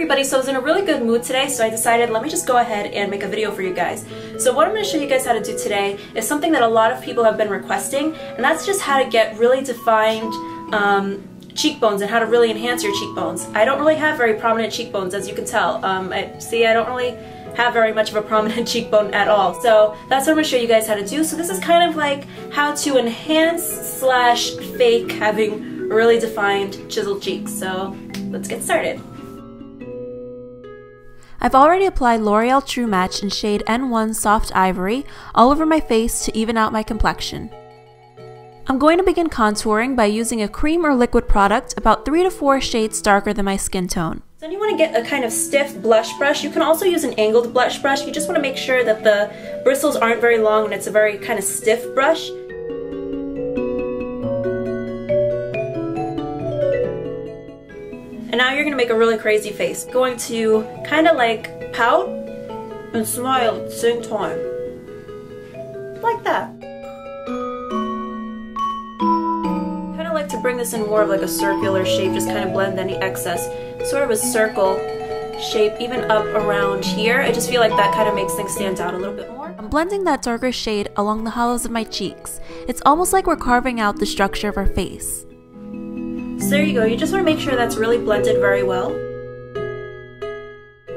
everybody, so I was in a really good mood today, so I decided let me just go ahead and make a video for you guys. So what I'm going to show you guys how to do today is something that a lot of people have been requesting, and that's just how to get really defined cheekbones and how to really enhance your cheekbones. I don't really have very prominent cheekbones, as you can tell. I don't really have very much of a prominent cheekbone at all. So that's what I'm going to show you guys how to do. So this is kind of like how to enhance slash fake having really defined chiseled cheeks. So let's get started. I've already applied L'Oreal True Match in shade N1 Soft Ivory all over my face to even out my complexion. I'm going to begin contouring by using a cream or liquid product about 3 to 4 shades darker than my skin tone. So then you want to get a kind of stiff blush brush. You can also use an angled blush brush. You just want to make sure that the bristles aren't very long and it's a very kind of stiff brush. And now you're going to make a really crazy face. Going to kind of like pout and smile at the same time. Like that. Kind of like to bring this in more of like a circular shape, just kind of blend any excess. Sort of a circle shape, even up around here. I just feel like that kind of makes things stand out a little bit more. I'm blending that darker shade along the hollows of my cheeks. It's almost like we're carving out the structure of our face. So there you go, you just want to make sure that's really blended very well.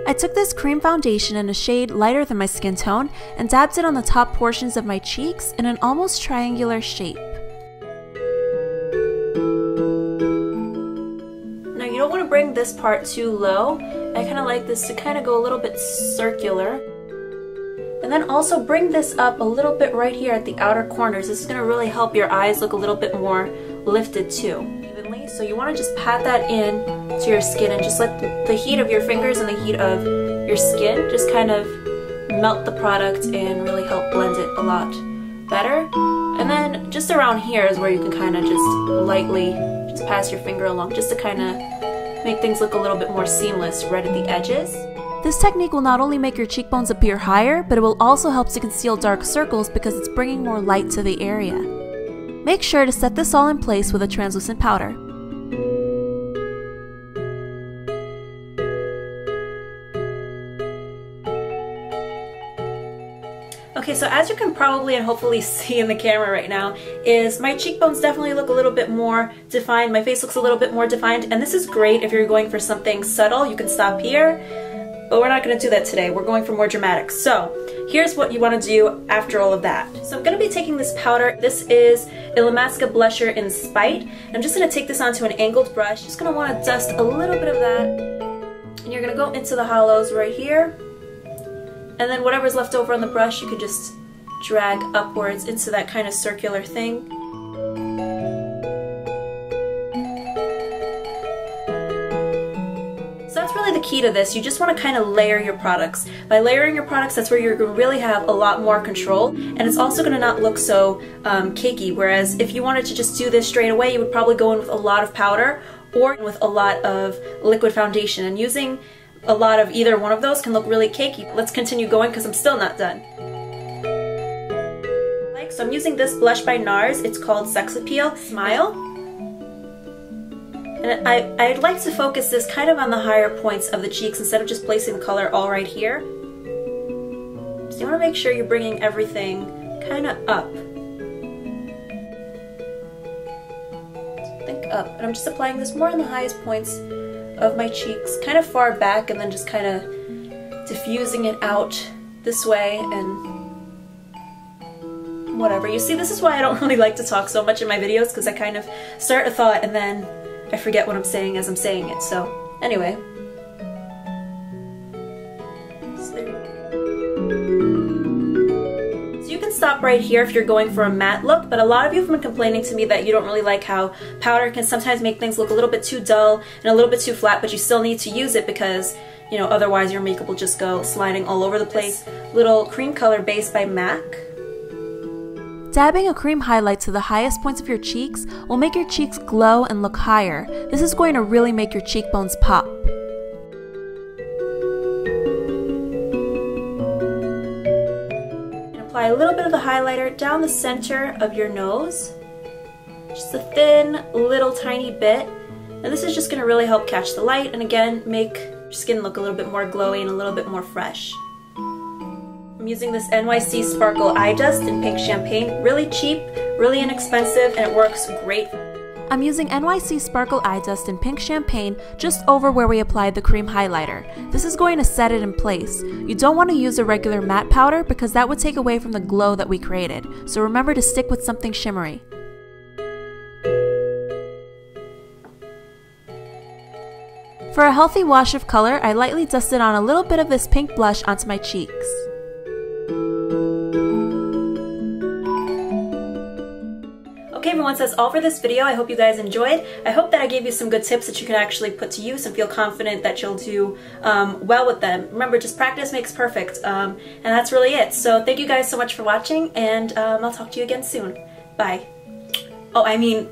I took this cream foundation in a shade lighter than my skin tone and dabbed it on the top portions of my cheeks in an almost triangular shape. Now you don't want to bring this part too low. I kind of like this to kind of go a little bit circular. And then also bring this up a little bit right here at the outer corners. This is going to really help your eyes look a little bit more lifted too. So you want to just pat that in to your skin and just let the heat of your fingers and the heat of your skin just kind of melt the product and really help blend it a lot better. And then just around here is where you can kind of just lightly just pass your finger along just to kind of make things look a little bit more seamless right at the edges. This technique will not only make your cheekbones appear higher, but it will also help to conceal dark circles because it's bringing more light to the area. Make sure to set this all in place with a translucent powder. Okay, so as you can probably and hopefully see in the camera right now, is my cheekbones definitely look a little bit more defined. My face looks a little bit more defined, and this is great if you're going for something subtle. You can stop here, but we're not going to do that today. We're going for more dramatic. So here's what you want to do after all of that. So I'm going to be taking this powder. This is Illamasqua Blusher in Spite. I'm just going to take this onto an angled brush. Just going to want to dust a little bit of that, and you're going to go into the hollows right here. And then whatever's left over on the brush, you can just drag upwards into that kind of circular thing. So that's really the key to this. You just want to kind of layer your products. By layering your products, that's where you're going to really have a lot more control, and it's also going to not look so cakey. Whereas if you wanted to just do this straight away, you would probably go in with a lot of powder or with a lot of liquid foundation, and using a lot of either one of those can look really cakey. Let's continue going because I'm still not done. So I'm using this blush by NARS. It's called Sex Appeal Smile. And I'd like to focus this kind of on the higher points of the cheeks instead of just placing the color all right here. So you want to make sure you're bringing everything kind of up. Think up. And I'm just applying this more on the highest points of my cheeks, kind of far back, and then just kind of diffusing it out this way and whatever. You see, this is why I don't really like to talk so much in my videos, because I kind of start a thought and then I forget what I'm saying as I'm saying it. So anyway. Stop right here if you're going for a matte look, but a lot of you have been complaining to me that you don't really like how powder can sometimes make things look a little bit too dull and a little bit too flat, but you still need to use it because, you know, otherwise your makeup will just go sliding all over the place. Little cream color base by MAC. Dabbing a cream highlight to the highest points of your cheeks will make your cheeks glow and look higher. This is going to really make your cheekbones pop. Apply a little bit of the highlighter down the center of your nose. Just a thin, little tiny bit. And this is just going to really help catch the light and again make skin look a little bit more glowy and a little bit more fresh. I'm using this NYC Sparkle Eye Dust in Pink Champagne. Really cheap, really inexpensive, and it works great. I'm using NYC Sparkle Eye Dust in Pink Champagne just over where we applied the cream highlighter. This is going to set it in place. You don't want to use a regular matte powder because that would take away from the glow that we created, so remember to stick with something shimmery. For a healthy wash of color, I lightly dusted on a little bit of this pink blush onto my cheeks. Okay everyone, so that's all for this video. I hope you guys enjoyed. I hope that I gave you some good tips that you can actually put to use and feel confident that you'll do well with them. Remember, just practice makes perfect, and that's really it. So thank you guys so much for watching, and I'll talk to you again soon. Bye. Oh, I mean...